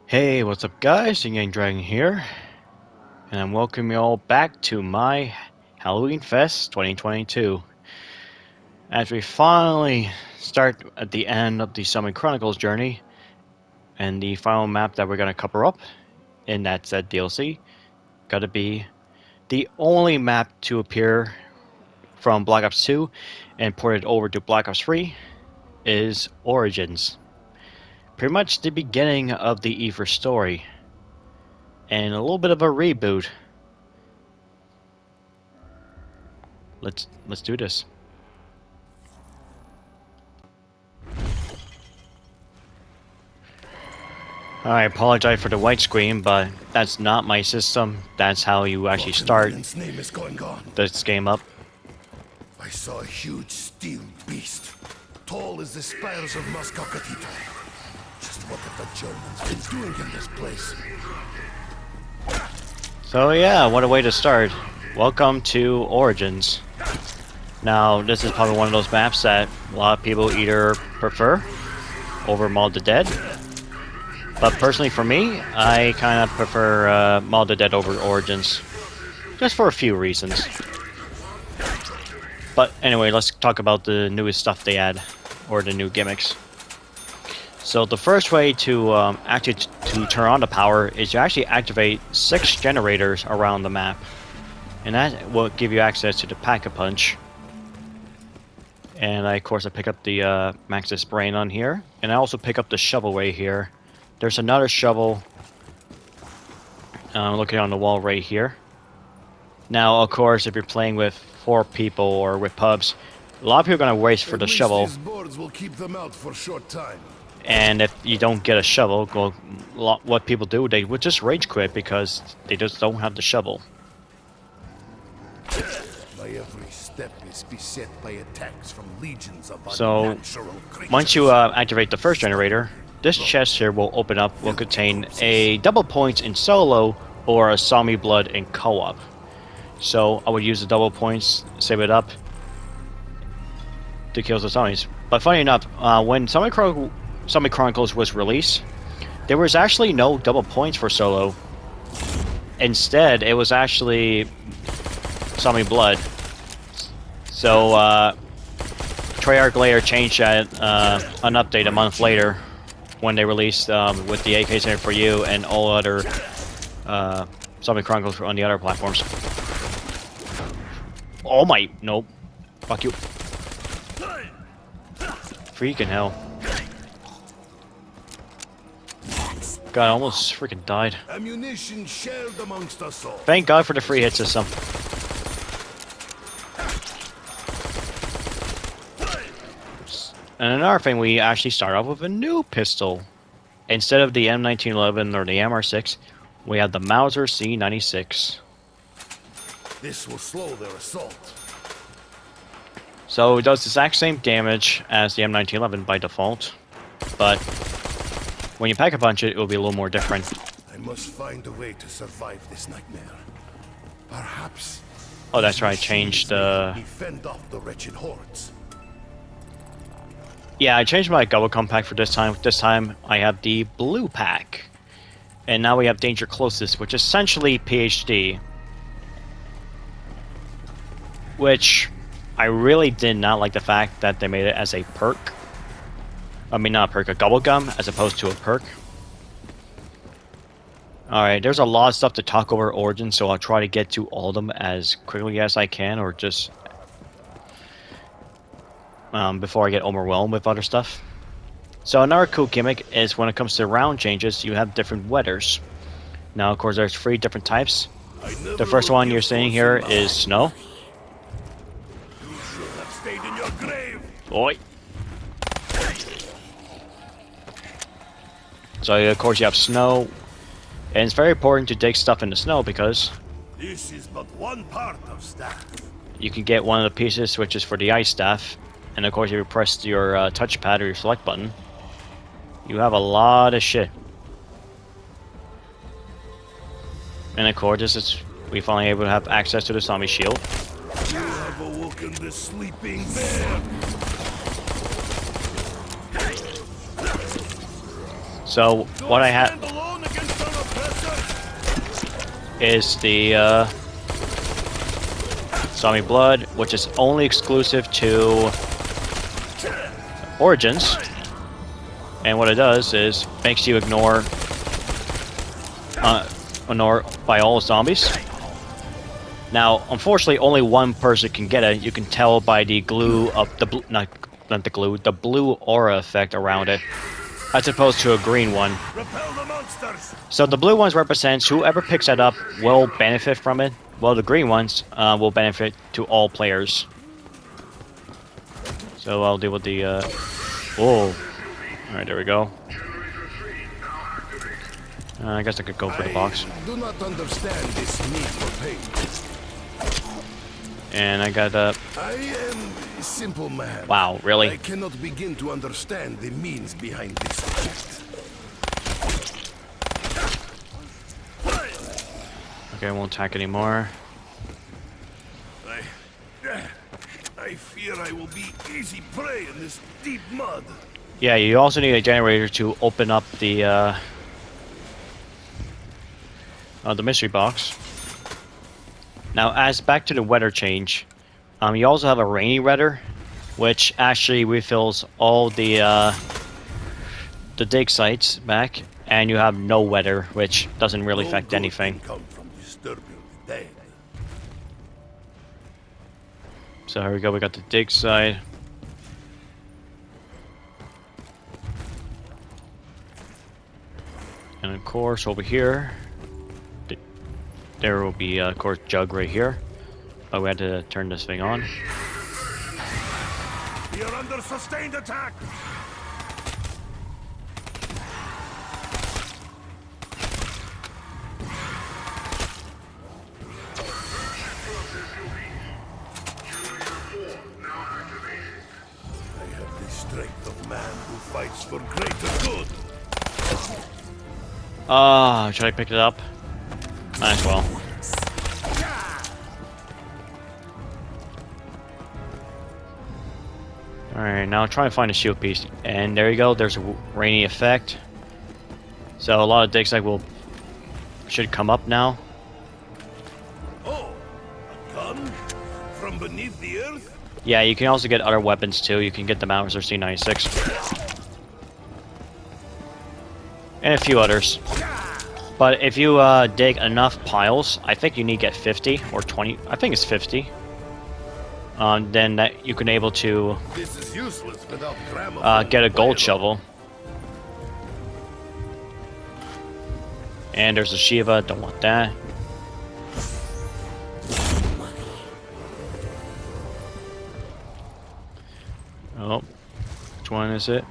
Hey, what's up guys? Yin Dragon here, and I'm welcoming you all back to my Halloween Fest 2022. As we finally start at the end of the Summon Chronicles journey, and the final map that we're going to cover up in that said DLC, gotta be the only map to appear from Black Ops 2 and ported over to Black Ops 3 is Origins. Pretty much the beginning of the Ether story, and a little bit of a reboot. Let's do this. I apologize for the white screen, but that's not my system. That's how you actually start name is going on. this game up. I saw a huge steel beast, tall as the spires of Moscocatito. Just what have the Germans been doing in this place? So yeah, what a way to start. Welcome to Origins. Now, this is probably one of those maps that a lot of people either prefer over Maul the Dead. But personally for me, I kind of prefer Maul the Dead over Origins. Just for a few reasons. But anyway, let's talk about the newest stuff they add, or the new gimmicks. So the first way to actually to turn on the power is to actually activate 6 generators around the map. And that will give you access to the Pack-a-Punch. And of course I pick up the Maxis Brain on here. And I also pick up the shovel right here. There's another shovel looking on the wall right here. Now, of course, if you're playing with 4 people or with pubs, a lot of people are going to waste for the shovel. These boards will keep them out for a short time. And if you don't get a shovel, well, what people do, they would just rage quit because they just don't have the shovel. My every step is beset by attacks from legions of So, unnatural creatures. once you activate the first generator, this chest here will open up, will contain a double points in solo or a zombie blood in co-op. So I would use the double points, save it up to kill the zombies. But funny enough, when Zombie Chronicles was released, there was actually no double points for solo. Instead, it was actually zombie blood. So Treyarch later changed that an update a month later when they released with the AK Center for You and all other Zombie Chronicles on the other platforms. Oh my, nope. Fuck you. Freaking hell. God, I almost freaking died. Ammunition shared amongst us all. Thank God for the free hit system. And another thing, we actually start off with a new pistol. Instead of the M1911 or the MR6, we have the Mauser C96. This will slow their assault. So it does the exact same damage as the M1911 by default, but when you Pack-a-Punch it, it will be a little more different. I must find a way to survive this nightmare. Perhaps. Oh, that's right, I changed Defend off the wretched hordes. Yeah, I changed my Gobble Compact for this time. This time I have the blue pack. And now we have Danger Closest, which is essentially PhD. Which I really did not like the fact that they made it as a perk. I mean, not a perk, a Gobble Gum, as opposed to a perk. Alright, there's a lot of stuff to talk over Origins, so I'll try to get to all of them as quickly as I can, or just before I get overwhelmed with other stuff. So another cool gimmick is when it comes to round changes, you have different weathers. Now, of course, there's 3 different types. The first one you're seeing here is snow. You should have stayed in your grave. Oi. So, of course, you have snow. And it's very important to dig stuff in the snow because This is but one part of staff. you can get one of the pieces which is for the ice staff. And of course, if you press your touchpad or your select button, you have a lot of shit. And of course, this is we finally able to have access to the zombie shield. You have awoken the sleeping bear. So what I have, Stand alone is the Zombie Blood, which is only exclusive to Origins. And what it does is makes you ignore by all zombies. Now, unfortunately, only one person can get it. You can tell by the glue of the the blue aura effect around it, as opposed to a green one. Repel the monsters. So the blue ones represents whoever picks it up will benefit from it, while the green ones will benefit to all players. So I'll deal with the. Whoa! All right, there we go. I guess I could go for the box. I do not understand this need for pain. And I got I am a simple man. Wow, really? I cannot begin to understand the means behind this object. Okay, I won't attack anymore. I fear I will be easy prey in this deep mud. Yeah, you also need a generator to open up the mystery box. Now, as back to the weather change, you also have a rainy weather, which actually refills all the dig sites back, and you have no weather, which doesn't really affect anything. Come from disturbing the dead. So here we go, we got the dig site. And of course, over here, there will be, of course, Jug right here. But we had to turn this thing on. We are under sustained attack. I have the strength of man who fights for greater good. Should I pick it up? Might as well. Alright, now try and find a shield piece. And there you go, there's a rainy effect. So a lot of dig site should come up now. Oh, a gun from beneath the earth? Yeah, you can also get other weapons too. You can get the Mauser C96. And a few others. But if you dig enough piles, I think you need to get 50 or 20. I think it's 50. Then that you can able to This is useless without get a gold shovel. And there's a Shiva. Don't want that. Oh, which one is it?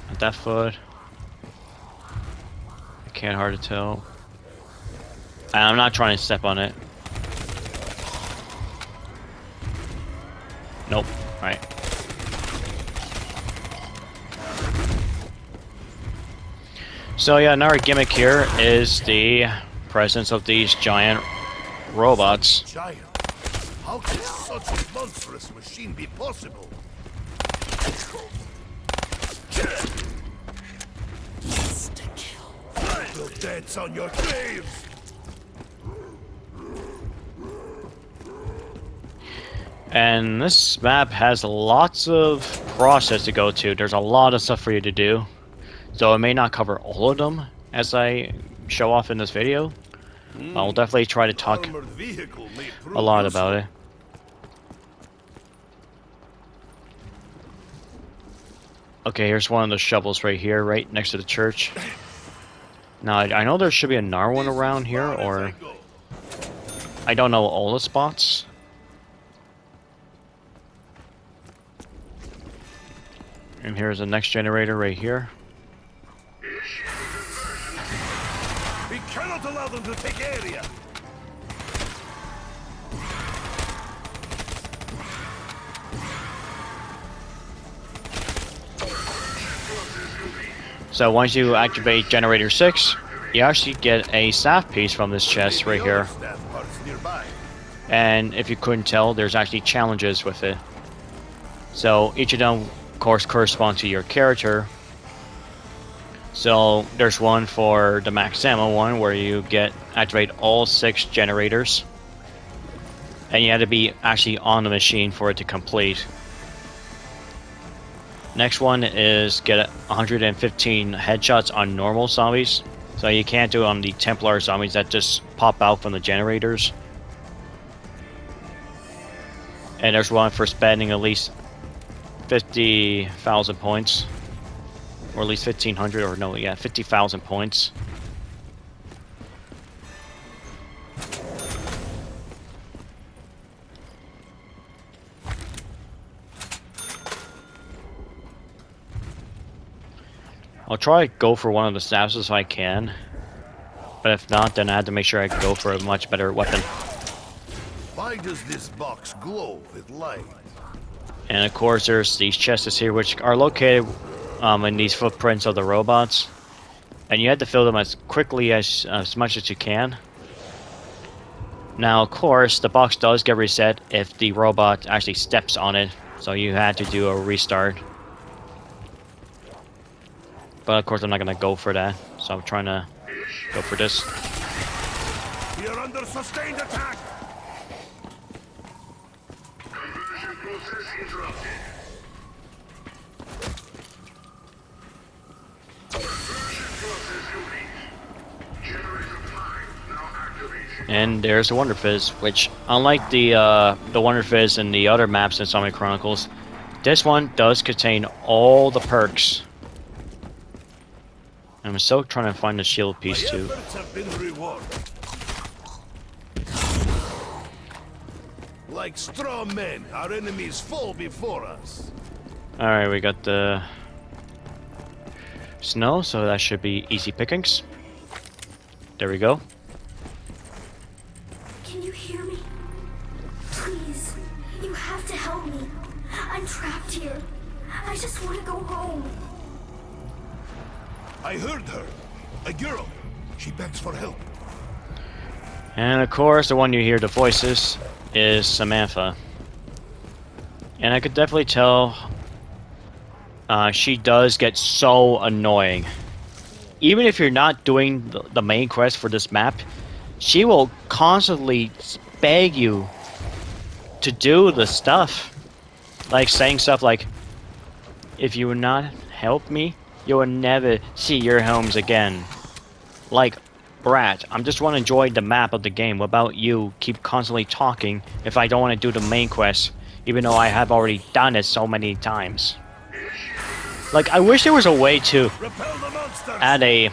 Not that foot. I can't hard to tell. I'm not trying to step on it. Nope. Alright. So yeah, another gimmick here is the presence of these giant robots. Giant. How can such a monstrous machine be possible? I will dance on your graves. And this map has lots of process to go to. There's a lot of stuff for you to do. So I may not cover all of them as I show off in this video. I'll definitely try to talk a lot about it. Okay, here's one of the shovels right here, right next to the church. Now, I know there should be another one around here, or I don't know all the spots. And here's the next generator right here. We cannot allow them to take area. So once you activate generator 6, you actually get a staff piece from this chest right here. And if you couldn't tell, there's actually challenges with it. So each of them, of course, correspond to your character. So there's one for the max ammo one where you activate all 6 generators. And you have to be actually on the machine for it to complete. Next one is get 115 headshots on normal zombies. So you can't do it on the Templar zombies that just pop out from the generators. And there's one for spending at least 50,000 points. Or at least 1,500, or no, yeah, 50,000 points. I'll try to go for one of the staffs if I can. But if not, then I have to make sure I go for a much better weapon. Why does this box glow with light? And of course, there's these chests here, which are located in these footprints of the robots. And you have to fill them as quickly as much as you can. Now, of course, the box does get reset if the robot actually steps on it. So you had to do a restart. But of course, I'm not going to go for that. So I'm trying to go for this. You're under sustained attack! Conversion process interrupted. Conversion process complete. Generator 5 now activated. And there's the Wonder Fizz, which, unlike the Wonder Fizz and the other maps in Zombie Chronicles, this one does contain all the perks. I'm still trying to find the shield piece too. My efforts have been rewarded. Like straw men, our enemies fall before us. Alright, we got the snow, so that should be easy pickings. There we go. Can you hear me? Please, you have to help me. I'm trapped here. I just want to go home. I heard her. A girl. She begs for help. And of course, the one you hear the voices is Samantha. And I could definitely tell she does get so annoying. Even if you're not doing the main quest for this map, she will constantly beg you to do the stuff. Like saying stuff like, if you would not help me, you will never see your homes again. Like, brat, I'm just want to enjoy the map of the game. What about you keep constantly talking if I don't want to do the main quest, even though I have already done it so many times? Like, I wish there was a way to add a,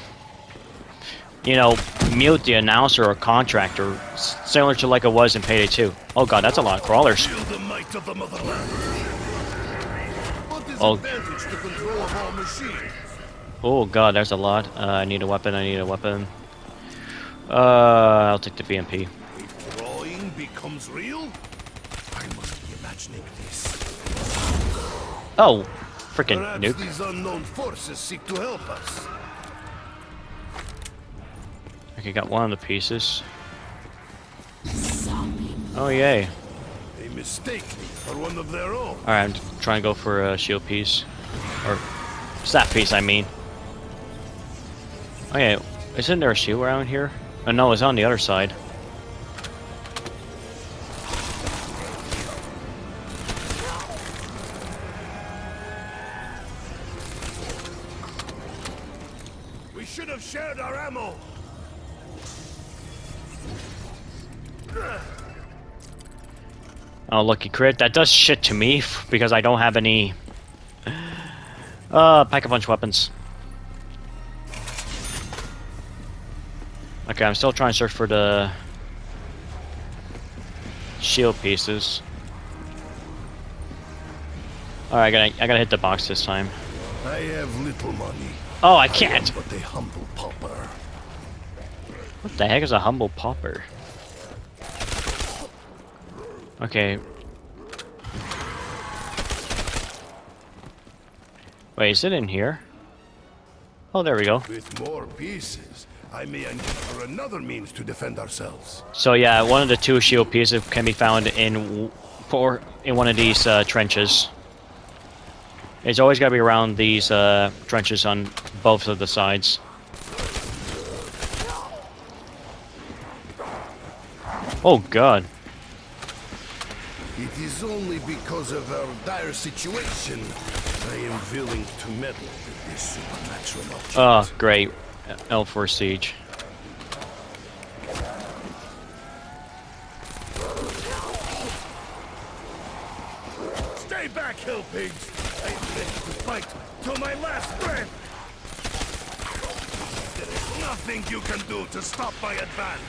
you know, mute the announcer or contractor, similar to like it was in Payday 2. Oh god, that's a lot of crawlers. Feel the might of the motherland. What is Oh. advantage to control of all machines? Oh god, there's a lot. I need a weapon, I need a weapon. I'll take the BMP. If drawing becomes real, I must be imagining this. Oh, freaking Perhaps nuke. these unknown forces seek to help us. Okay, got one of the pieces. Oh yay. They mistake me for one of their own. Alright, I'm trying to go for a shield piece. Or staff piece, I mean. Oh yeah, isn't there a shield around here? Oh no, it's on the other side. We should have shared our ammo. Oh, lucky crit. That does shit to me because I don't have any pack-a-punch weapons. Okay, I'm still trying to search for the shield pieces. Alright, I gotta hit the box this time. I have little money. Oh, I can't! But a humble pauper. What the heck is a humble pauper? Okay. Wait, is it in here? Oh, there we go. With more pieces, I may uncover another means to defend ourselves. So yeah, one of the 2 shield pieces can be found in one of these trenches. It's always got to be around these trenches on both of the sides. Oh god. It is only because of our dire situation I am willing to meddle with this supernatural object. Oh, great. L4 Siege. Stay back, hill pigs! I am ready to fight till my last breath! There is nothing you can do to stop my advance!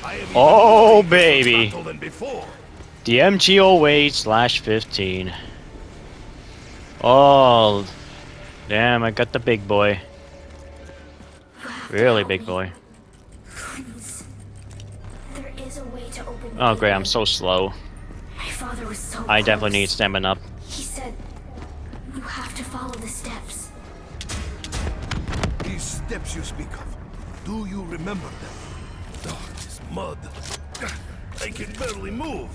I am even Oh, more eager for baby. battle than before. The MG08/15. Oh, damn, I got the big boy. Really big boy. Please. There is a way to open the Oh, great, I'm gateway. so slow. My father was so I definitely need close. stamina up. He said, you have to follow the steps. These steps you speak of, do you remember them? Oh, this mud. I can barely move.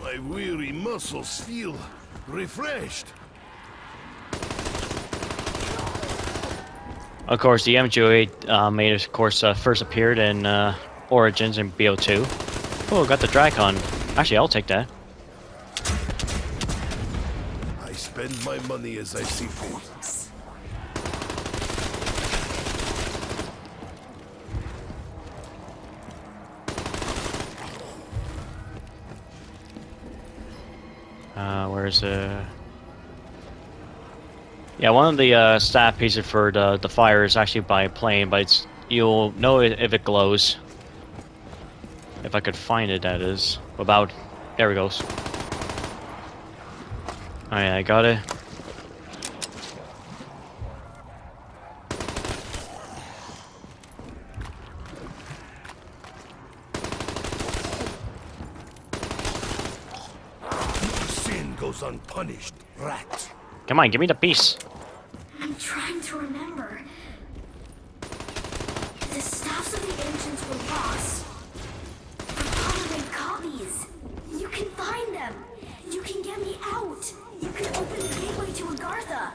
My weary muscles feel refreshed. Of course, the MG08 made, of course, first appeared in Origins in BO2. Oh, got the Dracon. Actually, I'll take that. I spend my money as I see fit. Where's Yeah, one of the staff pieces for the fire is actually by a plane, but it's you'll know it if it glows. If I could find it, that is. About there it goes. Alright, I got it. Sin goes unpunished, rat. Come on, give me the piece. I'm trying to remember. The staffs of the engines were lost. Father made copies. You can find them. You can get me out. You can open the gateway to Agartha.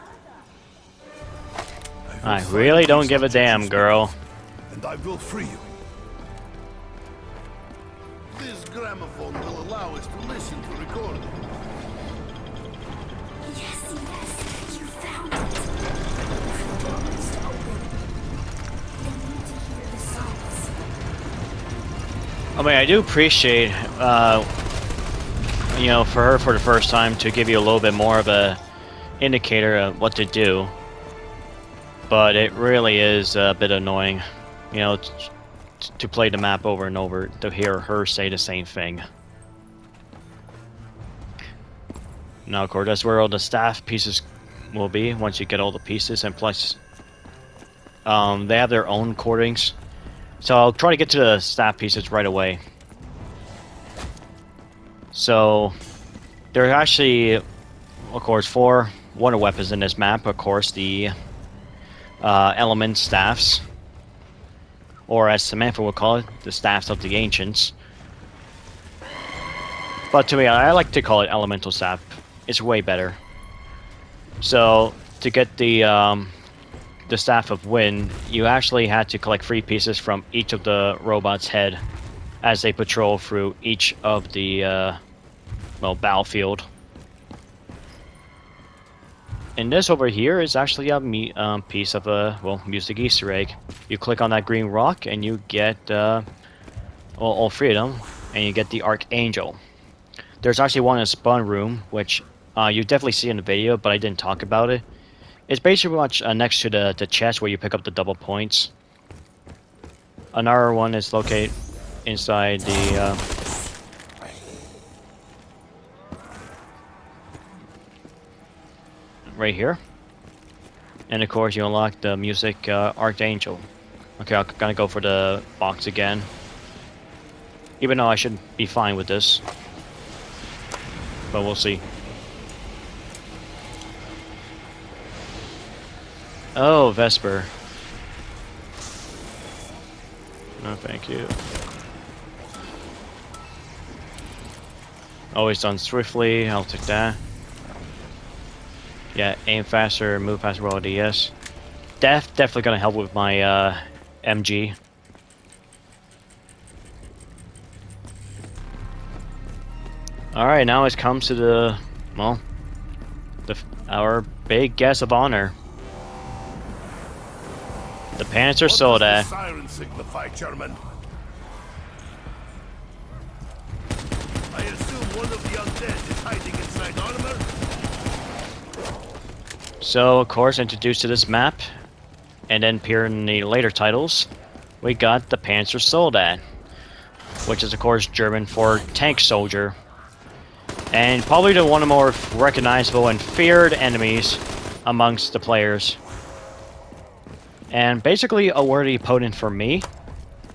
I really don't give a damn, girl. And I will free you. This gramophone will allow us to listen to recording. Yes, yes, you found it. For the doors to open, they need to hear the songs. I mean, I do appreciate, you know, for her for the first time to give you a little bit more of a indicator of what to do. But it really is a bit annoying, you know, to play the map over and over, to hear her say the same thing. Now, of course, that's where all the staff pieces will be, once you get all the pieces, and plus, they have their own cordings. So I'll try to get to the staff pieces right away. So, there are actually, of course, 4 wonder weapons in this map. Of course, the element staffs, or as Samantha would call it, the staffs of the ancients. But to me, I like to call it elemental staff. It's way better. So to get the staff of wind, you actually had to collect 3 pieces from each of the robots' head as they patrol through each of the well, battlefield. And this over here is actually a piece of a, well, music Easter egg. You click on that green rock and you get all 3 of them, and you get the Archangel. There's actually one in a spawn room, which you definitely see in the video, but I didn't talk about it. It's basically much next to the chest where you pick up the double points. Another one is located inside the right here. And of course you unlock the music Archangel. Okay, I'm gonna go for the box again. Even though I should be fine with this. But we'll see. Oh, Vesper. No, thank you. Always done swiftly. I'll take that. Yeah, aim faster, move faster, roll DS. Definitely gonna help with my MG. Alright, now it comes to the, well, our big guest of honor. The Panzer What Soldat. does the siren signify, German? I assume one of the undead is hiding inside armor? So, of course, introduced to this map, and then appear in the later titles, we got the Panzer Soldat, which is, of course, German for tank soldier. And probably one of the more recognizable and feared enemies amongst the players. And basically a worthy opponent for me,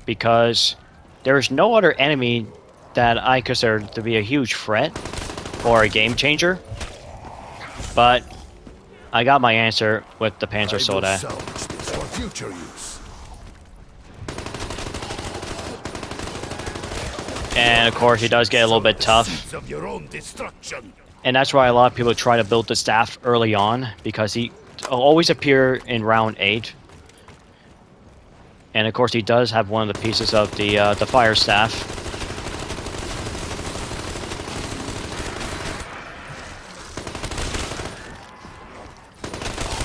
because there's no other enemy that I consider to be a huge threat or a game changer. But I got my answer with the Panzer I will Soldat. salvage this for future use. And of course, he does get a little bit tough. Seeds of your own destruction. And that's why a lot of people try to build the staff early on, because he always appear in round 8. And of course, he does have one of the pieces of the fire staff.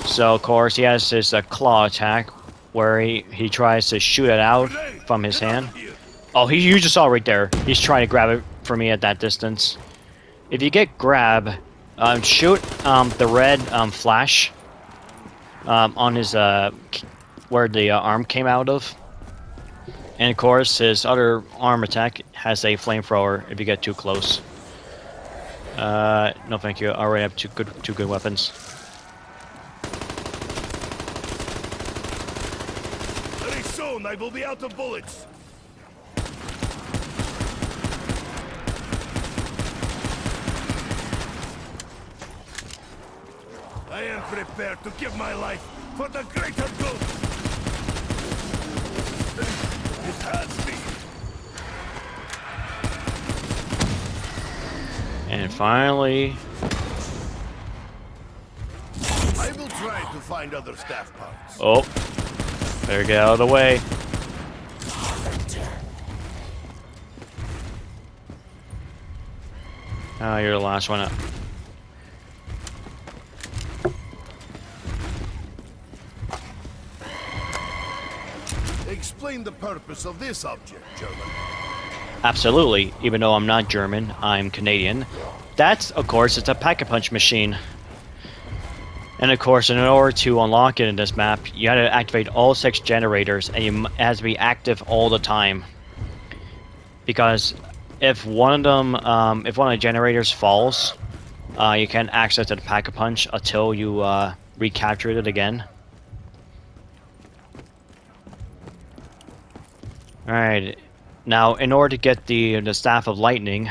So of course, he has his claw attack, where he tries to shoot it out from his hand. Oh, you just saw right there. He's trying to grab it for me at that distance. If you get grab, shoot the red flash on his where the arm came out of. And of course, his other arm attack has a flamethrower if you get too close. No thank you. I already have two good weapons. Very soon I will be out of bullets. I am prepared to give my life for the greater good. It has been. And finally, I will try to find other staff parts. oh, better get out of the way. Oh, you're the last one up. Explain the purpose of this object, German. Absolutely. Even though I'm not German, I'm Canadian. That's, of course, it's a pack-a-punch machine. And of course, in order to unlock it in this map, you have to activate all 6 generators, and it has to be active all the time. Because if one of them, if one of the generators falls, you can't access the pack-a-punch until you recapture it again. Alright, now in order to get the Staff of Lightning,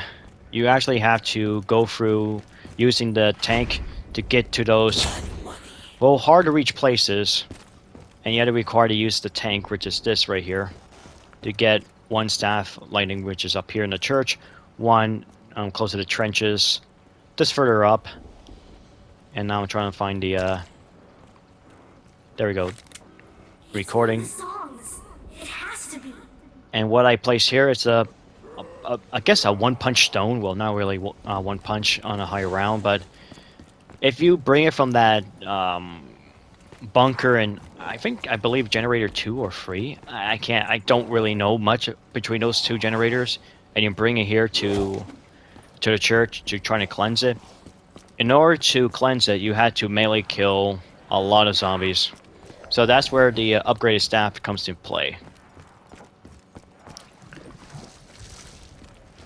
you actually have to go through using the tank to get to those, well, hard to reach places. And you have to require to use the tank, which is this right here, to get one Staff of Lightning, which is up here in the church, one close to the trenches, just further up. And now I'm trying to find the, there we go, recording. Songs. It has to be. And what I place here is I guess a one-punch stone. Well, not really one punch on a higher round, but if you bring it from that bunker, and I believe generator 2 or 3. I don't really know much between those 2 generators, and you bring it here to the church to try to cleanse it. In order to cleanse it, you had to melee kill a lot of zombies. So that's where the upgraded staff comes into play.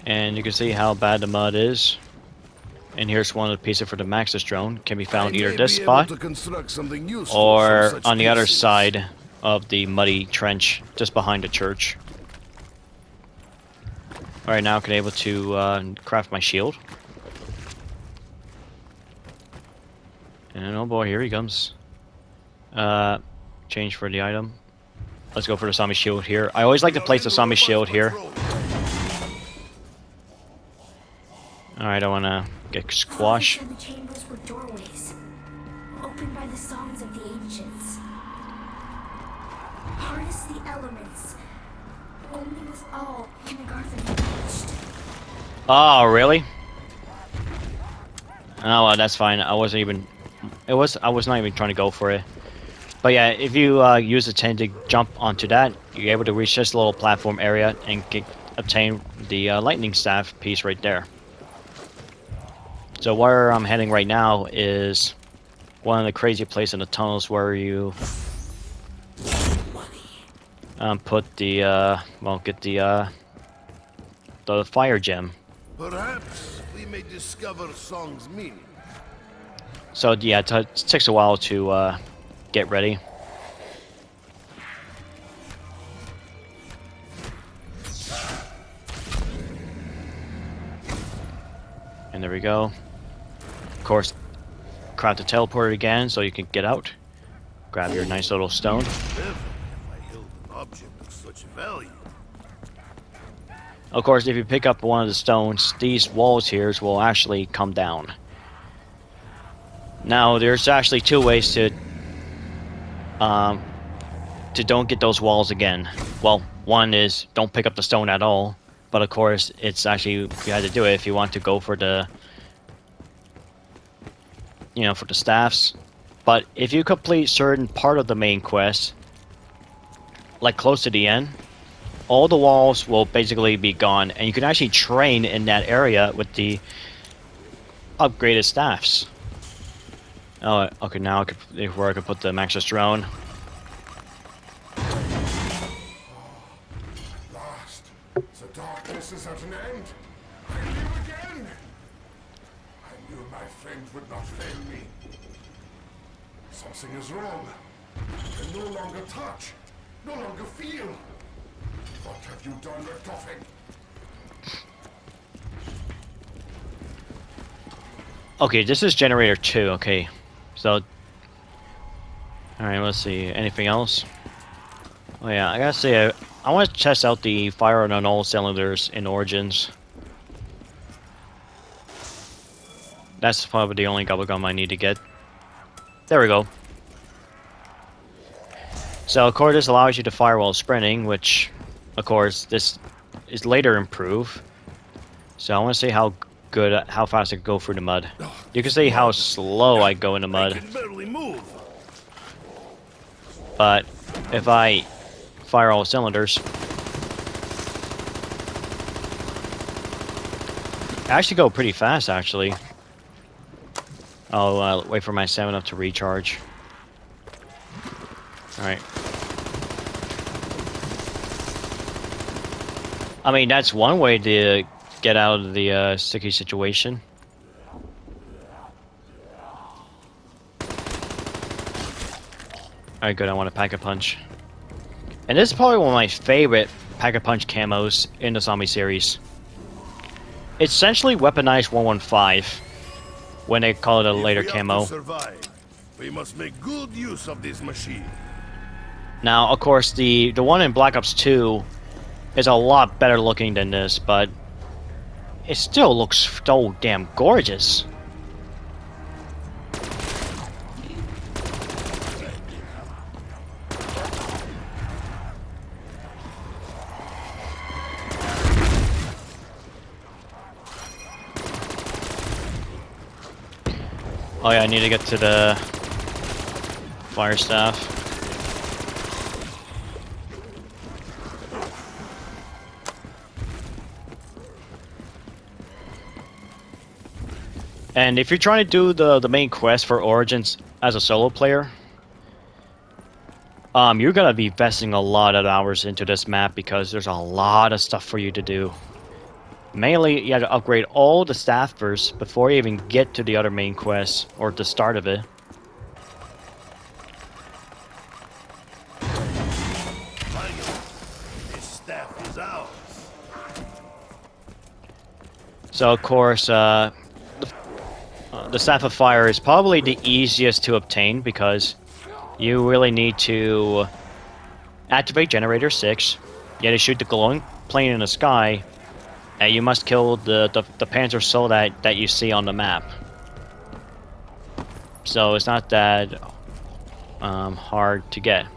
And you can see how bad the mud is. And here's one of the pieces for the Maxis drone. Can be found either this spot or on the other side of the muddy trench just behind the church. Alright, now I can able to craft my shield. And oh boy, here he comes. Change for the item. Let's go for the zombie shield here. I always like to place the zombie shield here. Alright, I wanna get squash. The chambers were doorways, opened by the songs of the ancients. Harness the elements. Only with all can Agartha be reached. Oh, really? Oh, well, that's fine. I wasn't even... I was not even trying to go for it. But yeah, if you use the 10 to jump onto that, you're able to reach this little platform area and obtain the lightning staff piece right there. So where I'm heading right now is one of the crazy places in the tunnels where you put the get the fire gem. Perhaps we may discover Song's meaning. So yeah, it takes a while to get ready. And there we go. Of course, craft the teleporter again so you can get out. Grab your nice little stone. Never have I held an object of such value. Of course, if you pick up one of the stones, these walls here will actually come down. Now, there's actually two ways to don't get those walls again. Well, one is don't pick up the stone at all, but of course, it's actually you had to do it if you want to go for the for the staffs. But if you complete certain part of the main quest, like close to the end, all the walls will basically be gone, and you can actually train in that area with the upgraded staffs. Oh, okay, now I could put the Maxis drone. Last, the darkness is at an end. I live again. I knew my friend would not fail me. Something is wrong. I can no longer touch, no longer feel. What have you done, Richtofen? Okay, this is generator 2, okay. So... Alright, let's see. Anything else? Oh yeah, I gotta say, I want to test out the fire on all cylinders in Origins. That's probably the only gum I need to get. There we go. So, of course, this allows you to fire while sprinting, which, of course, this is later improved. So I want to see how fast I can go through the mud. You can see how slow I go in the mud. I can barely move. But if I fire all cylinders, I actually go pretty fast, actually. I'll wait for my stamina to recharge. Alright. I mean, that's one way to get out of the sticky situation. Alright, good. I want to Pack-a-Punch. And this is probably one of my favorite Pack-a-Punch camos in the zombie series. It's essentially weaponized 115 when they call it a later If we are camo. to survive, we must make good use of this machine. Now, of course, the one in Black Ops 2 is a lot better looking than this, but it still looks so damn gorgeous. Oh yeah, I need to get to the fire staff. And if you're trying to do the main quest for Origins as a solo player, you're gonna be investing a lot of hours into this map because there's a lot of stuff for you to do. Mainly, you have to upgrade all the staff first before you even get to the other main quest or the start of it. Finally, this staff is ours. So, of course, the Staff of Fire is probably the easiest to obtain because you really need to activate Generator 6. You have to shoot the glowing plane in the sky, and you must kill the Panzer Soldat that you see on the map. So it's not that hard to get.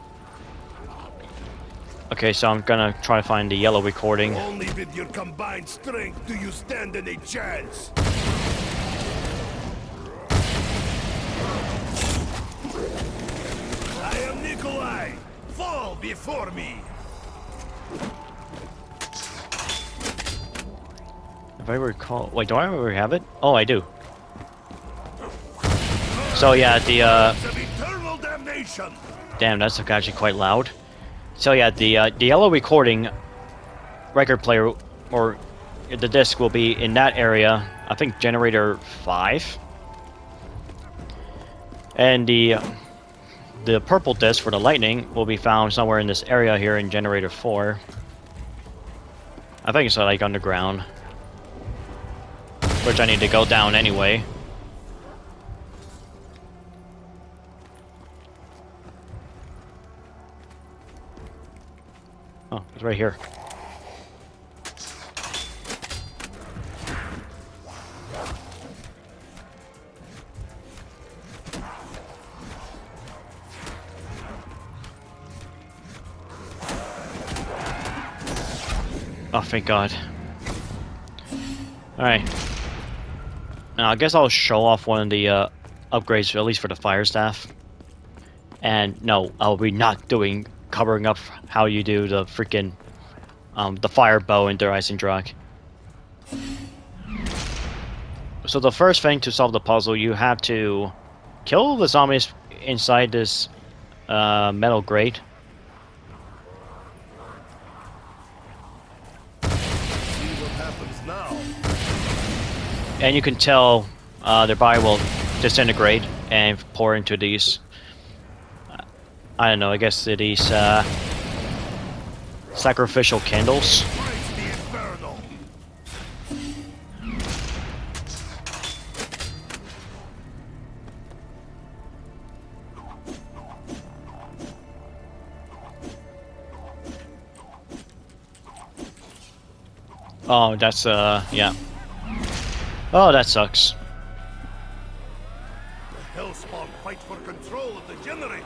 Okay, so I'm gonna try to find the yellow recording. Only with your combined strength do you stand any chance. I am Nikolai. Fall before me. If I recall, wait, do I already have it? Oh, I do. So yeah, the Of eternal damnation. damn, that's actually quite loud. So yeah, the yellow recording record player or the disc will be in that area. I think generator 5, and the purple disc for the lightning will be found somewhere in this area here in generator 4. I think it's like underground, which I need to go down anyway. Oh, it's right here. Oh, thank God. Alright. Now, I guess I'll show off one of the upgrades, at least for the fire staff. And no, I'll be not doing covering up how you do the freaking the fire bow in Der Eisendrache. So the first thing to solve the puzzle, you have to kill the zombies inside this metal grate. See what happens now. And you can tell their body will disintegrate and pour into these, I don't know, I guess these sacrificial candles. Rise the inferno. Oh, that's, yeah. Oh, that sucks. The Hellspawn fight for control of the generators.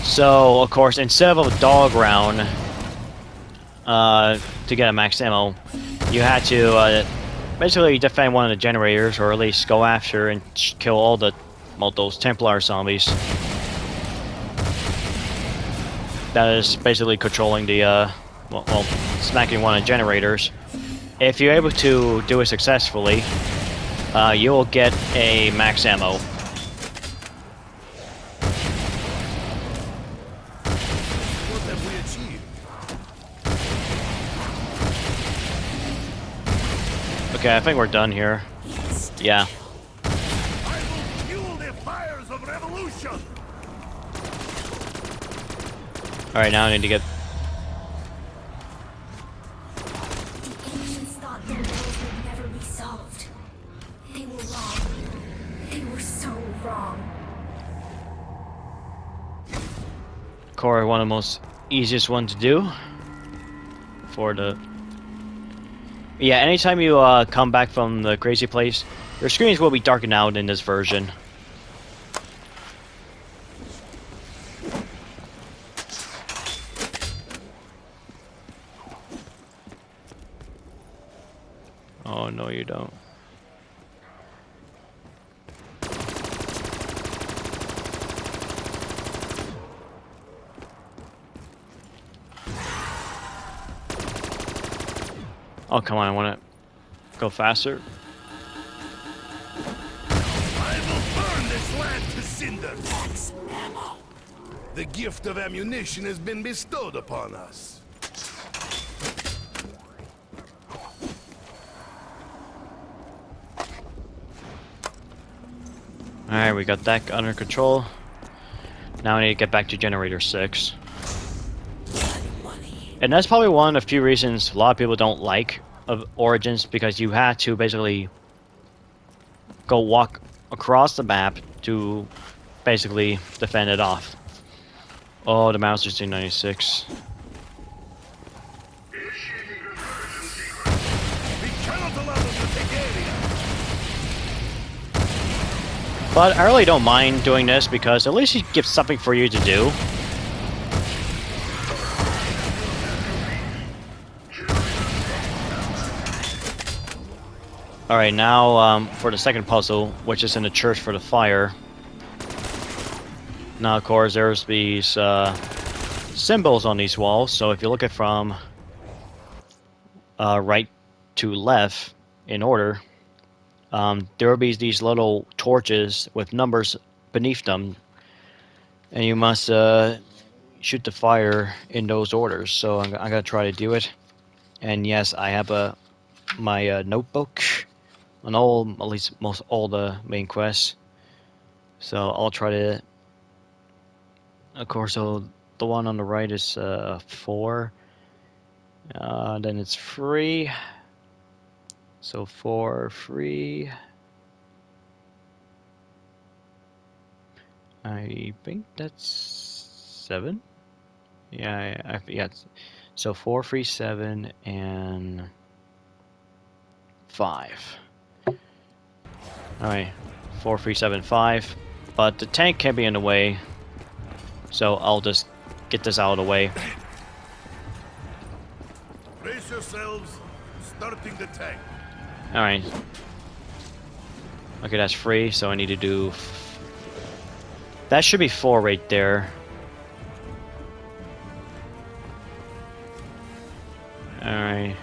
So, of course, instead of a dog round, to get a max ammo, you had to, basically defend one of the generators, or at least go after and kill all the, well, those Templar zombies. That is basically controlling the, well, smacking one of the generators. If you're able to do it successfully, you will get a max ammo. What have we achieved? Okay, I think we're done here. Yeah. I will fuel the fires of revolution. Alright, now I need to get... The ancients thought their riddles would never be solved. They were wrong. They were so wrong. Core, one of the most easiest one to do. For the... Yeah, anytime you come back from the crazy place, your screens will be darkened out in this version. Oh, no you don't. Oh, come on, I want to go faster. I will burn this land to cinders. The gift of ammunition has been bestowed upon us. Alright, we got that under control. Now I need to get back to generator 6. And that's probably one of the few reasons a lot of people don't like of Origins, because you have to basically go walk across the map to basically defend it off. Oh, the mouse is 296. Initiating conversion sequence. We cannot allow them to take area. But I really don't mind doing this because at least it gives something for you to do. Alright, now for the second puzzle, which is in the church for the fire. Now, of course, there's these symbols on these walls, so if you look at from right to left in order, there will be these little torches with numbers beneath them, and you must shoot the fire in those orders. So I'm gonna try to do it. And yes, I have my notebook on at least most all the main quests. So I'll try to. Of course, so the one on the right is 4. Then it's free. So 4 free. I think that's 7. Yeah, yeah. So 4 free, 7, and 5. All right, 4 free, 7, 5. But the tank can't be in the way, so I'll just get this out of the way. Brace yourselves. Starting the tank. All right. Okay, that's free. So I need to do. That should be 4 right there. Alright.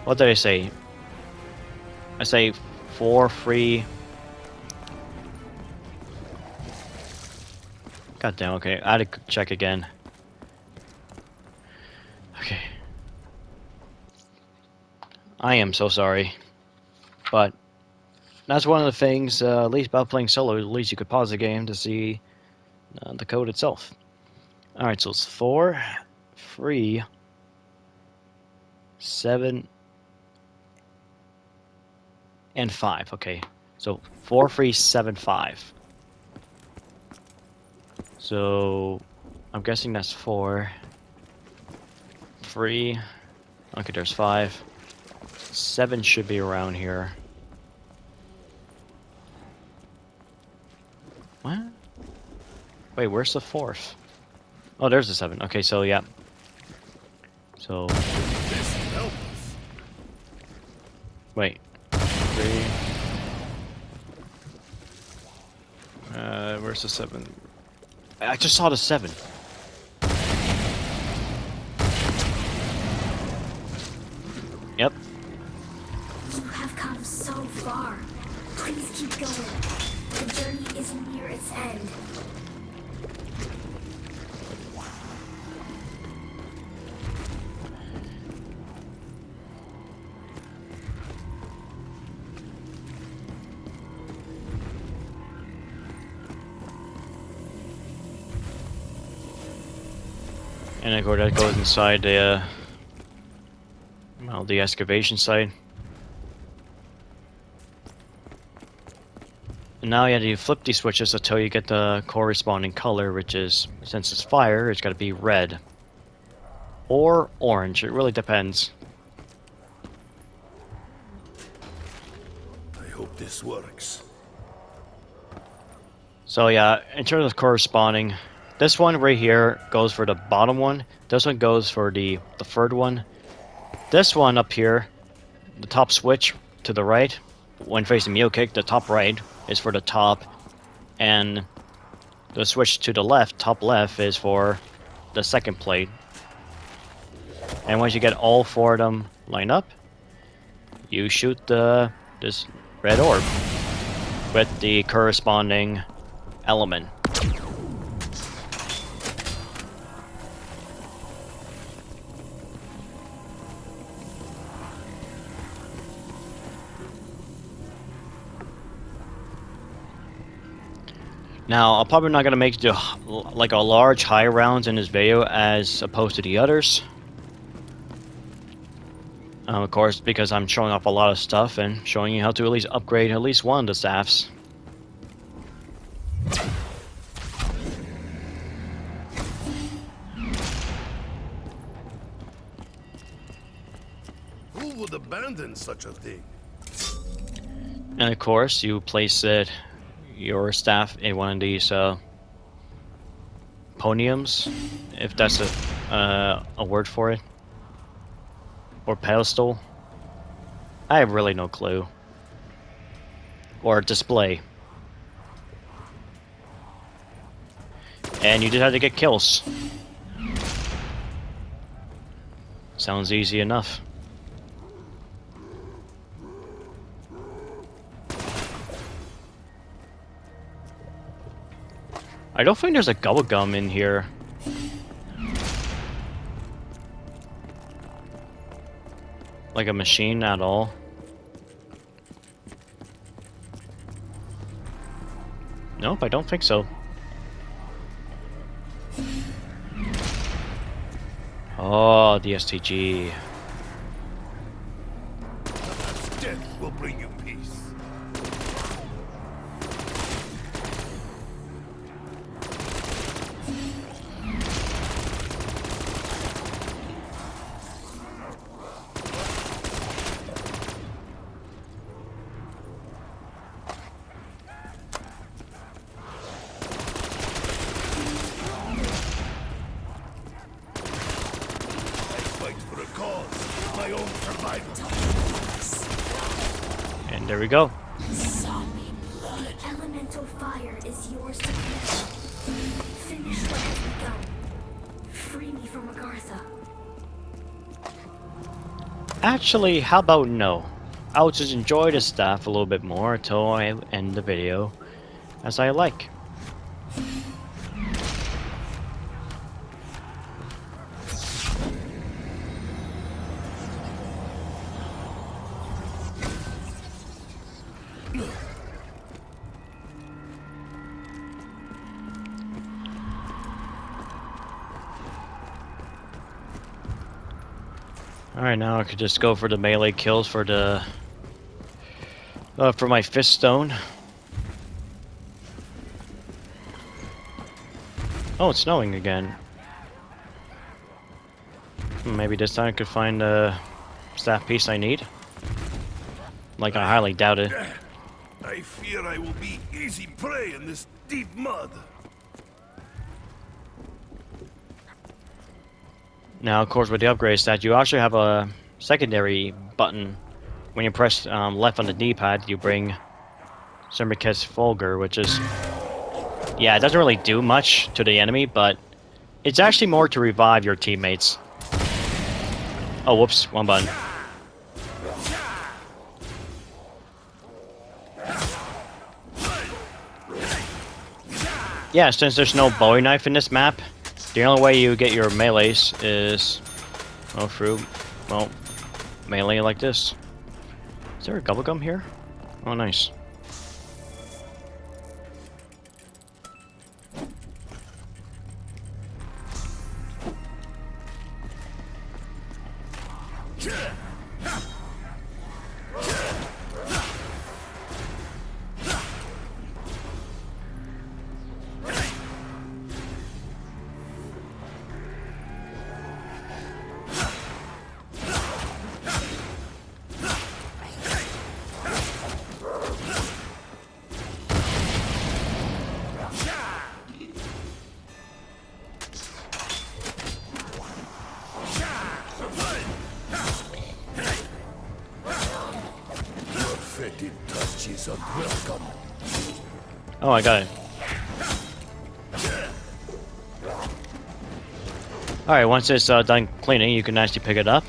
What did I say? I say 4 free. God damn, okay. I had to check again. Okay. I am so sorry. But that's one of the things, at least about playing solo, at least you could pause the game to see the code itself. Alright, so it's 4 free, 7, and 5. Okay, so 4 free, 7, 5. So I'm guessing that's 4 free. Okay, there's 5. 7 should be around here. What? Wait, where's the 4th? Oh, there's the 7. Okay, so yeah. So. This help us. Wait. 3. Where's the 7? I just saw the 7. Yep. You have come so far. Please keep going. The journey is near its end. And of course that goes inside the well, the excavation site. And now you have to flip these switches until you get the corresponding color, which is, since it's fire, it's got to be red or orange. It really depends. I hope this works. So yeah, in terms of corresponding, this one right here goes for the bottom one. This one goes for the third one. This one up here, the top switch to the right, when facing Mule Kick, the top right is for the top, and the switch to the left, top left, is for the second plate. And once you get all 4 of them lined up, you shoot this red orb with the corresponding element. Now, I'm probably not going to make the, like a large high rounds in this video as opposed to the others. Of course, because I'm showing off a lot of stuff and showing you how to at least upgrade at least one of the staffs. Who would abandon such a thing? And of course, you place your staff in one of these podiums, if that's a word for it, or pedestal. I have really no clue. Or display. And you just have to get kills. Sounds easy enough. I don't think there's a gobble gum in here. Like a machine at all. Nope, I don't think so. Oh, the STG. Perhaps death will bring you peace. My own survival. And there we go. Zombie blood. The elemental fire is yours to command. Finish what has begun. Free me from Agartha. Actually, how about no? I'll just enjoy the staff a little bit more until I end the video as I like. Alright, now I could just go for the melee kills for the for my fist stone. Oh, it's snowing again. Maybe this time I could find the staff piece I need. Like, I highly doubt it. I fear I will be easy prey in this deep mud. Now, of course, with the upgrade stat, you actually have a secondary button. When you press left on the D-pad, you bring Zermicus Fulgur, which is... yeah, it doesn't really do much to the enemy, but it's actually more to revive your teammates. Oh, whoops, one button. Yeah, since there's no Bowie knife in this map, the only way you get your melees is, well, through, well, melee like this. Is there a bubblegum here? Oh, nice. Fetid touches are welcome. Oh, I got it. Alright, once it's done cleaning, you can actually pick it up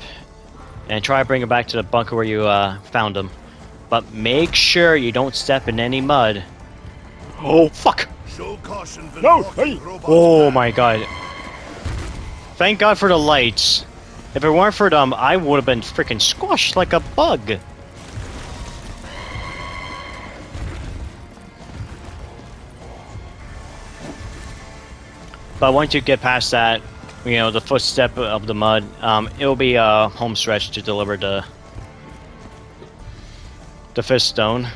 and try to bring it back to the bunker where you found them. But make sure you don't step in any mud. Oh, fuck! Show caution when No! walking Hey! robots Oh back. my god. Thank God for the lights. If it weren't for them, I would have been freaking squashed like a bug. But once you get past that, you know, the footstep of the mud. It'll be a home stretch to deliver the fist stone.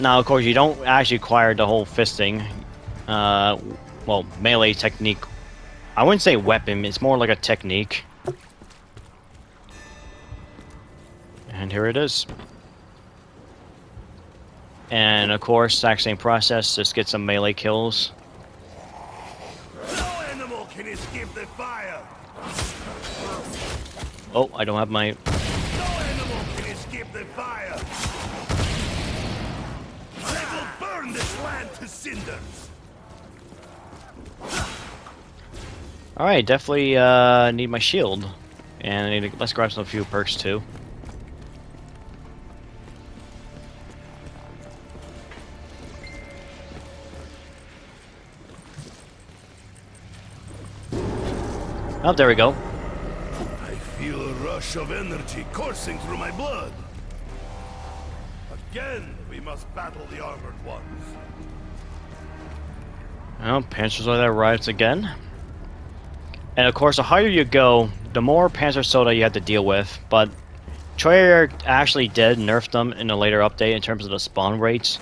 Now, of course, you don't actually acquire the whole fisting. Well, melee technique. I wouldn't say weapon. It's more like a technique. And here it is. And of course, exact same process. Just get some melee kills. No animal can escape the fire. Oh, I don't have my... No animal can escape the fire. I will burn this land to cinders. Alright, definitely need my shield. And I need to, let's grab some few perks too. Oh, there we go. I feel a rush of energy coursing through my blood. Again, we must battle the armored ones. Well, Panzer Soda arrives again. And of course, the higher you go, the more Panzer Soda you have to deal with. But Troyer actually did nerf them in a later update in terms of the spawn rates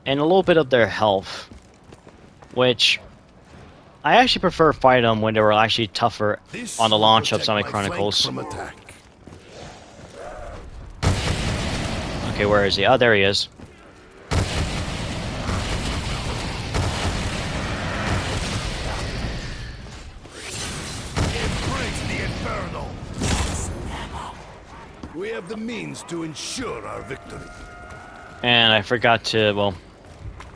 and a little bit of their health, which I actually prefer fighting them when they were actually tougher This on the will launch of protect Zombie my Chronicles. flank from attack. Okay, where is he? Oh, there he is. Embrace the inferno. We have the means to ensure our victory. And I forgot to, well,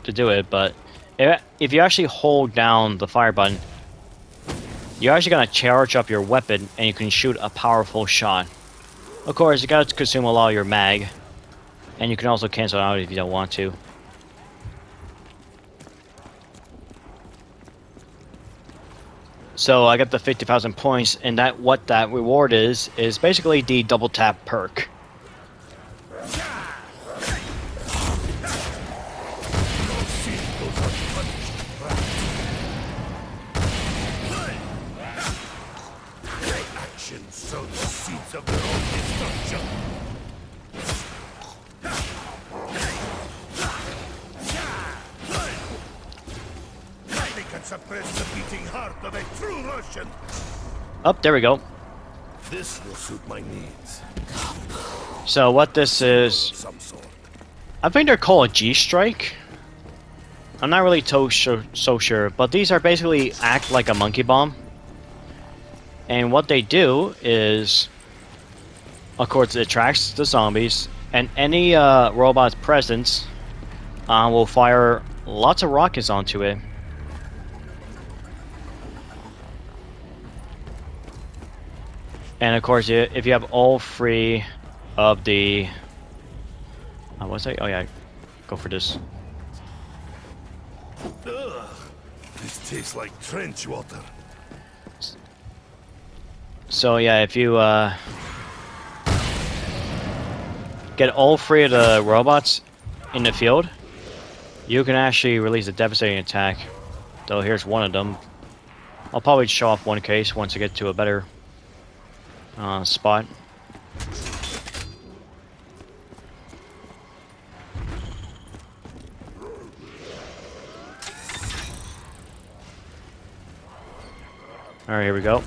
to do it, but if you actually hold down the fire button, you're actually going to charge up your weapon and you can shoot a powerful shot. Of course, you got to consume a lot of your mag, and you can also cancel it out if you don't want to. So I got the 50,000 points, and what that reward is basically the double tap perk. Actions sow the seeds of their own destruction. Nothing can suppress the beating heart of a true Russian. Oh, there we go. This will suit my needs. So what this is, Some sort. I think they're called a G-Strike. I'm not really so sure, but these are basically act like a monkey bomb. And what they do is, of course, it attracts the zombies, and any robot's presence will fire lots of rockets onto it. And of course, if you have all three of the... what's that? Oh yeah, go for this. Ugh, this tastes like trench water. So yeah, if you get all three of the robots in the field, you can actually release a devastating attack. Though here's one of them. I'll probably show off one case once I get to a better spot. Alright, here we go.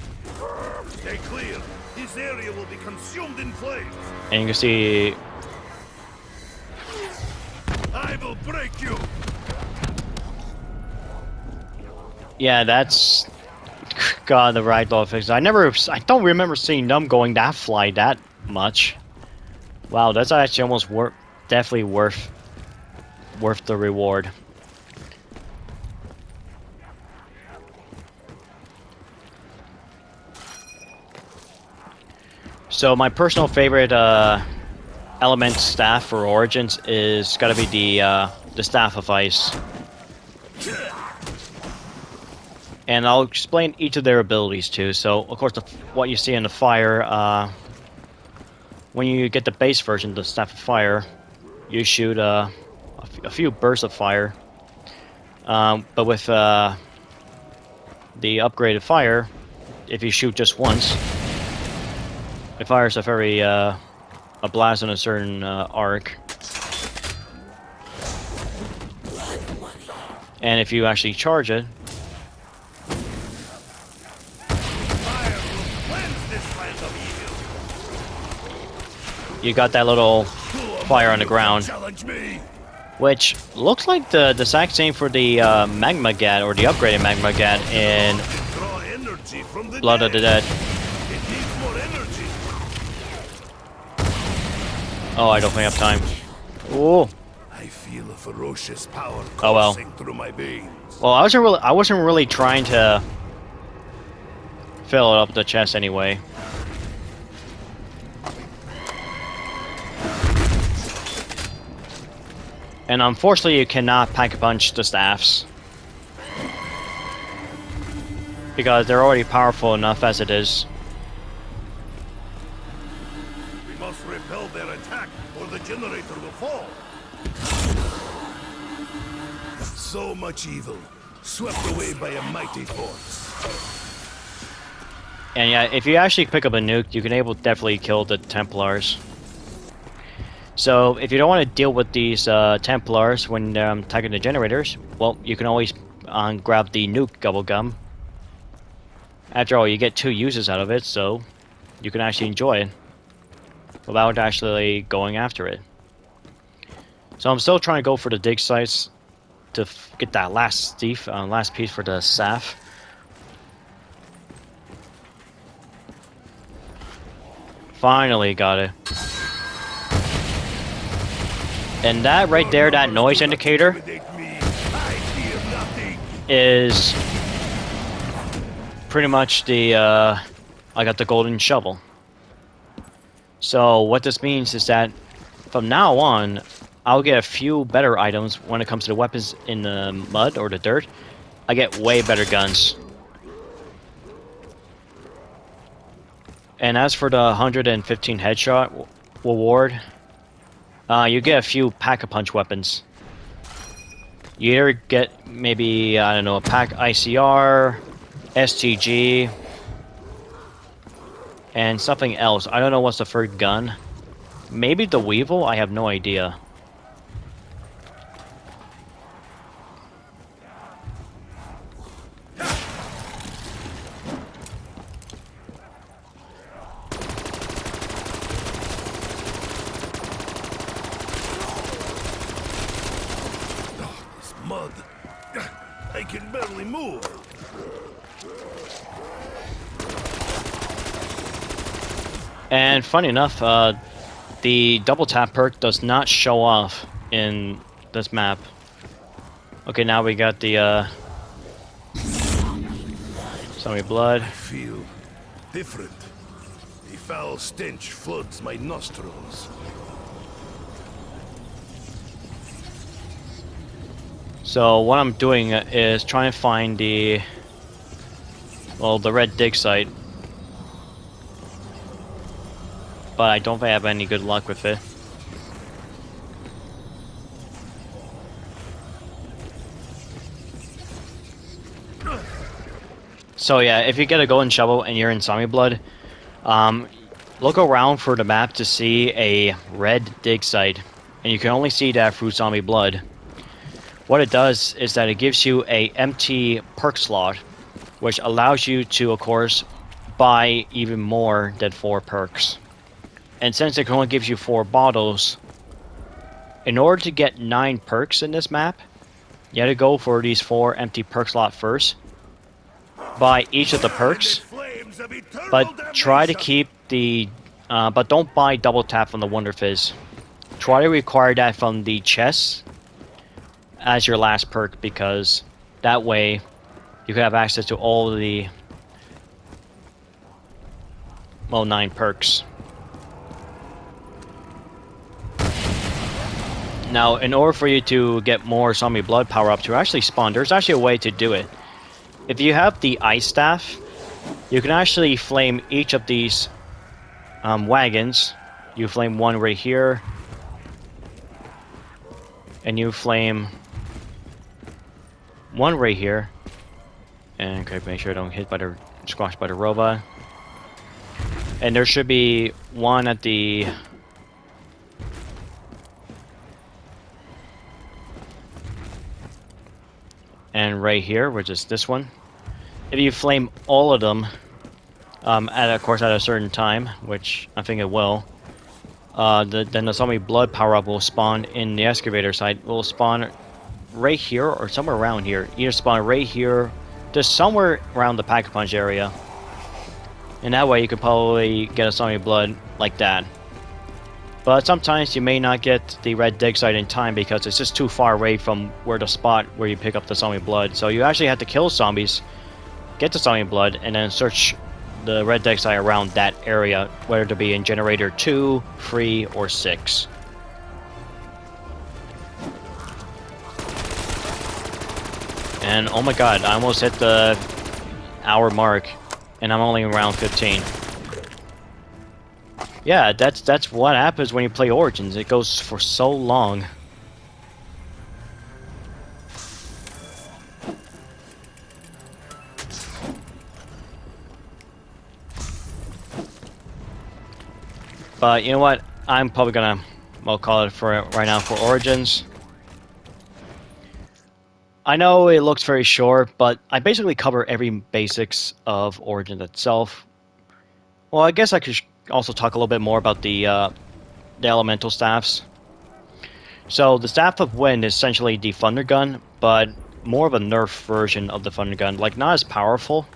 Stay clear. This area will be consumed in flames. And you can see... I will break you. Yeah, that's... God, the ragdoll effects. I don't remember seeing them going that fly that much. Wow, that's actually almost definitely worth the reward. So my personal favorite element staff for Origins is gotta be the Staff of Ice. And I'll explain each of their abilities too. So of course what you see in the fire, when you get the base version, the Staff of Fire, you shoot a few bursts of fire. But with the upgraded fire, if you shoot just once, it fires a very a blast on a certain arc. And if you actually charge it, Fire will cleanse this land of evil. you got that little fire on the ground, Challenge me. which looks like the exact same for the magma gat, or the upgraded magma gat in Draw energy from the Blood of the Dead. It needs more energy. Oh, I don't think I have time. Ooh. I feel a ferocious power Oh, well. coursing through my veins. Well, I wasn't really trying to fill it up the chest anyway. And unfortunately, you cannot pack-a-punch the staffs, because they're already powerful enough as it is. We must repel their attack, or the generator will fall. So much evil, swept away by a mighty force. And yeah, if you actually pick up a nuke, you can definitely kill the Templars. So if you don't want to deal with these Templars when attacking the generators, well, you can always grab the nuke gobble gum. After all, you get 2 uses out of it, so you can actually enjoy it without actually going after it. So I'm still trying to go for the dig sites to get that last piece for the staff. Finally got it. And that right there, that noise indicator, Intimidate me. I fear nothing. is pretty much the I got the golden shovel. So what this means is that from now on, I'll get a few better items when it comes to the weapons in the mud or the dirt. I get way better guns. And as for the 115 headshot reward, you get a few pack-a-punch weapons. You either get maybe, I don't know, a pack ICR, STG, and something else. I don't know what's the third gun. Maybe the Weevil? I have no idea. This mud. I can barely move. And funny enough, the double tap perk does not show off in this map. Okay, now we got the zombie blood. I feel different. The foul stench floods my nostrils. So what I'm doing is trying to find the red dig site. But I don't think I have any good luck with it. So yeah, if you get a golden shovel and you're in zombie blood, look around for the map to see a red dig site, and you can only see that through zombie blood. What it does is that it gives you a empty perk slot, which allows you to, of course, buy even more than 4 perks. And since it only gives you 4 bottles, in order to get 9 perks in this map, you have to go for these 4 empty perk slots first. Buy each of the perks, but try to keep the... but don't buy double tap from the Wonder Fizz. Try to require that from the chest as your last perk, because that way you can have access to all the 9 perks. Now, in order for you to get more zombie blood power up to actually spawn, there's actually a way to do it. If you have the ice staff, you can actually flame each of these wagons. You flame one right here, and you flame one right here, And okay, make sure I don't hit by the squashed by the robot. And there should be one at the and right here, which is this one. If you flame all of them, of course at a certain time, which I think it will, then the zombie blood power up will spawn in the excavator site. It will spawn right here or somewhere around here. Either spawn right here, just somewhere around the Pack-a-Punch area. And that way you could probably get a zombie blood like that. But sometimes you may not get the red dig site in time because it's just too far away from where the spot where you pick up the zombie blood. So you actually have to kill zombies, get the zombie blood, and then search the red dig site around that area, whether to be in generator 2, 3, or 6. And oh my god, I almost hit the hour mark, and I'm only around 15. Yeah, that's what happens when you play Origins. It goes for so long. But you know what? I'm probably gonna, well, call it for right now for Origins. I know it looks very short, but I basically cover every basics of Origins itself. Well, I guess I could also talk a little bit more about the elemental staffs. So the Staff of Wind is essentially the Thunder Gun, but more of a nerf version of the Thunder Gun. Like, not as powerful.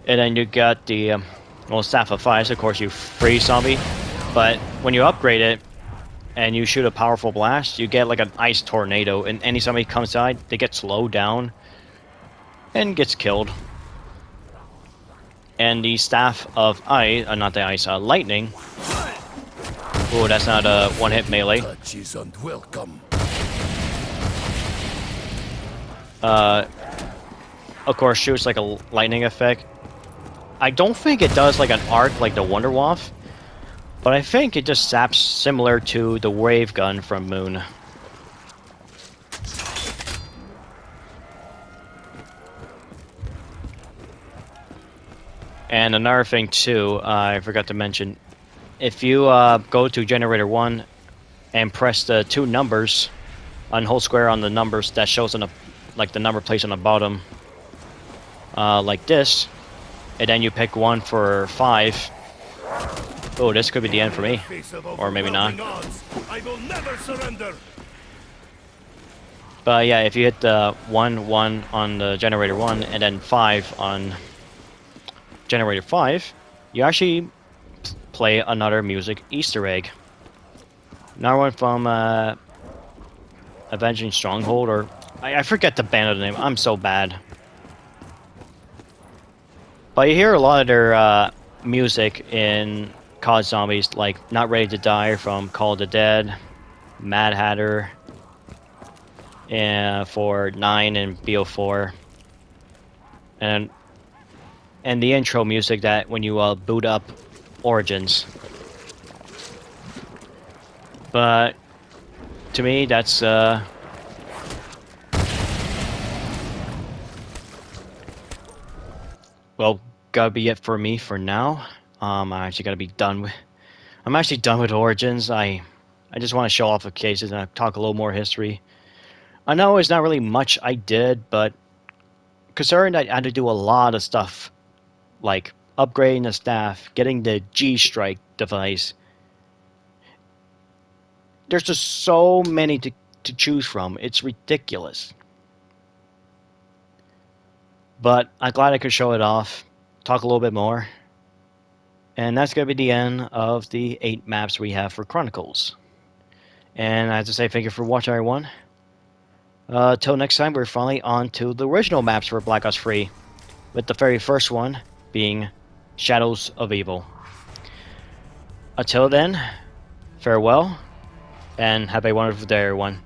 And then you got the well, Staff of Fire, so of course you freeze zombie. But when you upgrade it and you shoot a powerful blast, you get like an ice tornado, and any zombie comes inside, they get slowed down and gets killed. And the Staff of Ice, not the Ice, Lightning. Oh, that's not a one-hit melee. Touch is unwelcome. Of course, shoots like a lightning effect. I don't think it does like an arc like the Wonder Waff, but I think it just zaps similar to the Wave Gun from Moon. And another thing too, I forgot to mention, if you go to generator 1 and press the 2 numbers on hold square on the numbers that shows on the, like the number placed on the bottom, like this, and then you pick 1 for 5. Oh, this could be the end for me, or maybe not. I will never surrender. But yeah, if you hit the 1 1 on the generator 1 and then 5 on generator 5, you actually play another music Easter egg. Another one from Avenging Stronghold, or I forget the band name. I'm so bad. But you hear a lot of their music in COD Zombies, like Not Ready to Die from Call of the Dead, Mad Hatter, and for 9 and BO4, and the intro music that when you boot up Origins. But to me, that's well, gotta be it for me for now. I'm actually gonna be done with. I'm actually done with Origins. I just want to show off the cases and talk a little more history. I know it's not really much I did, but considering I had to do a lot of stuff, like upgrading the staff, getting the G-Strike device. There's just so many to choose from. It's ridiculous. But I'm glad I could show it off, talk a little bit more. And that's going to be the end of the 8 maps we have for Chronicles. And I have to say thank you for watching, everyone. Till next time, we're finally on to the original maps for Black Ops 3, with the very first one being Shadows of Evil. Until then, farewell, and have a wonderful day, everyone.